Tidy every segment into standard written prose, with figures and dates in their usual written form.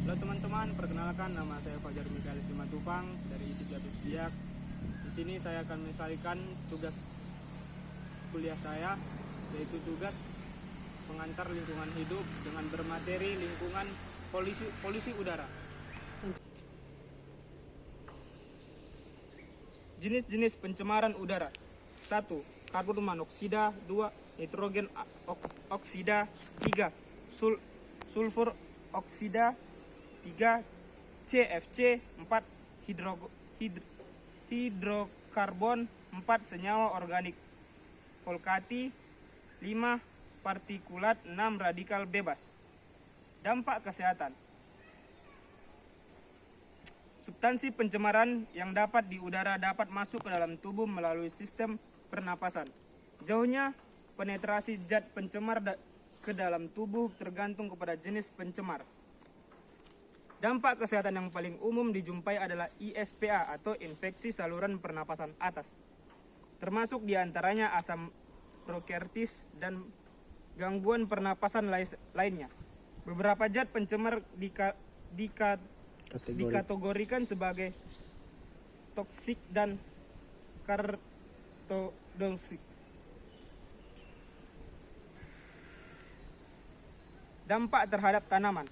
Halo teman-teman, perkenalkan nama saya Fajar Mikael Simatupang dari ISIP Jabes Biak. Di sini saya akan menyelesaikan tugas kuliah saya, yaitu tugas pengantar lingkungan hidup dengan bermateri lingkungan polusi udara. Jenis-jenis pencemaran udara: 1. Karbon monoksida. 2. Nitrogen oksida. 3. Sulfur oksida. 3. CFC. 4. Hidrokarbon. 4. Senyawa organik volkati. 5. Partikulat. 6. Radikal bebas. Dampak kesehatan: substansi pencemaran yang dapat di udara dapat masuk ke dalam tubuh melalui sistem pernapasan. Jauhnya penetrasi zat pencemar ke dalam tubuh tergantung kepada jenis pencemar. Dampak kesehatan yang paling umum dijumpai adalah ISPA atau infeksi saluran pernapasan atas, termasuk diantaranya asam prokaryotis dan gangguan pernapasan lainnya. Beberapa zat pencemar dikategorikan sebagai toksik dan kartotoksik. Dampak terhadap tanaman.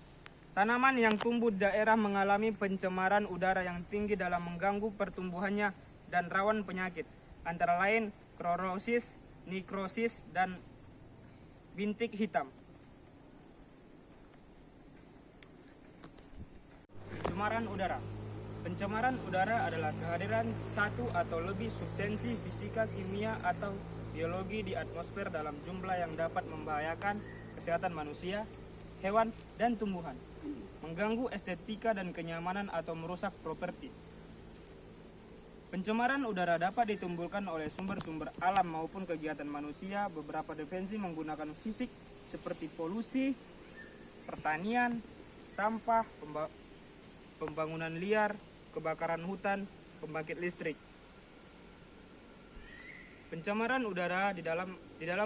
Tanaman yang tumbuh di daerah mengalami pencemaran udara yang tinggi dalam mengganggu pertumbuhannya dan rawan penyakit, antara lain klorosis, nikrosis, dan bintik hitam. Pencemaran udara. Pencemaran udara adalah kehadiran satu atau lebih substansi fisika, kimia, atau biologi di atmosfer dalam jumlah yang dapat membahayakan kesehatan manusia, hewan, dan tumbuhan, mengganggu estetika dan kenyamanan atau merusak properti. Pencemaran udara dapat ditimbulkan oleh sumber-sumber alam maupun kegiatan manusia. Beberapa definisi menggunakan fisik seperti polusi, pertanian, sampah, pembangunan liar, kebakaran hutan, pembangkit listrik. Pencemaran udara di dalam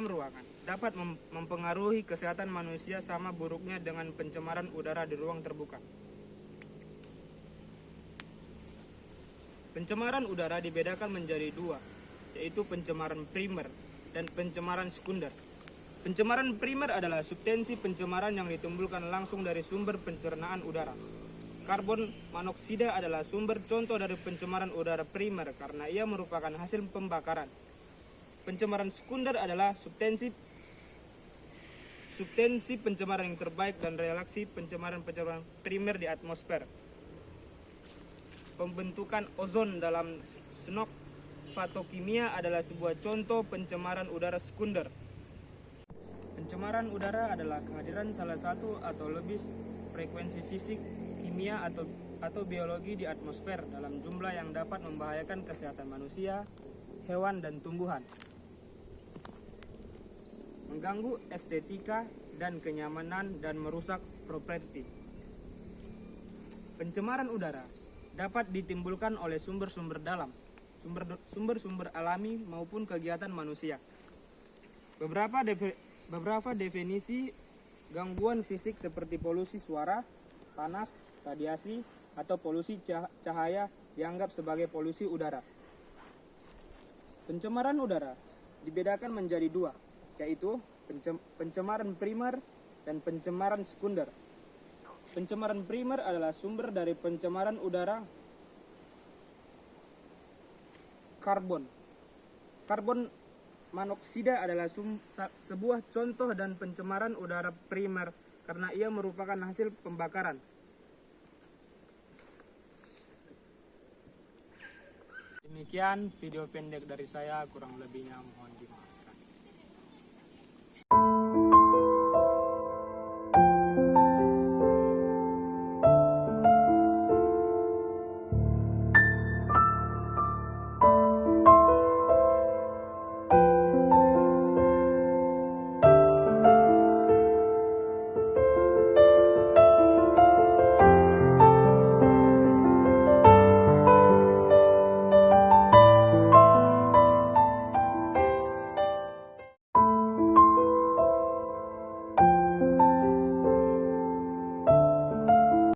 ruangan dapat mempengaruhi kesehatan manusia sama buruknya dengan pencemaran udara di ruang terbuka. Pencemaran udara dibedakan menjadi dua, yaitu pencemaran primer dan pencemaran sekunder. Pencemaran primer adalah substansi pencemaran yang ditimbulkan langsung dari sumber pencernaan udara. Karbon monoksida adalah sumber contoh dari pencemaran udara primer karena ia merupakan hasil pembakaran. Pencemaran sekunder adalah substansi pencemaran yang terbaik dan reaksi pencemaran primer di atmosfer. Pembentukan ozon dalam senok fatokimia adalah sebuah contoh pencemaran udara sekunder. Pencemaran udara adalah kehadiran salah satu atau lebih frekuensi fisik, kimia, atau biologi di atmosfer dalam jumlah yang dapat membahayakan kesehatan manusia, hewan, dan tumbuhan, mengganggu estetika dan kenyamanan, dan merusak properti. Pencemaran udara dapat ditimbulkan oleh sumber-sumber dalam, sumber-sumber alami maupun kegiatan manusia. Beberapa definisi gangguan fisik seperti polusi suara, panas, radiasi, atau polusi cahaya dianggap sebagai polusi udara. Pencemaran udara dibedakan menjadi dua, yaitu pencemaran primer dan pencemaran sekunder. Pencemaran primer adalah sumber dari pencemaran udara karbon. Karbon monoksida adalah sebuah contoh dan pencemaran udara primer karena ia merupakan hasil pembakaran. Demikian video pendek dari saya, kurang lebihnya mohon dimaafkan.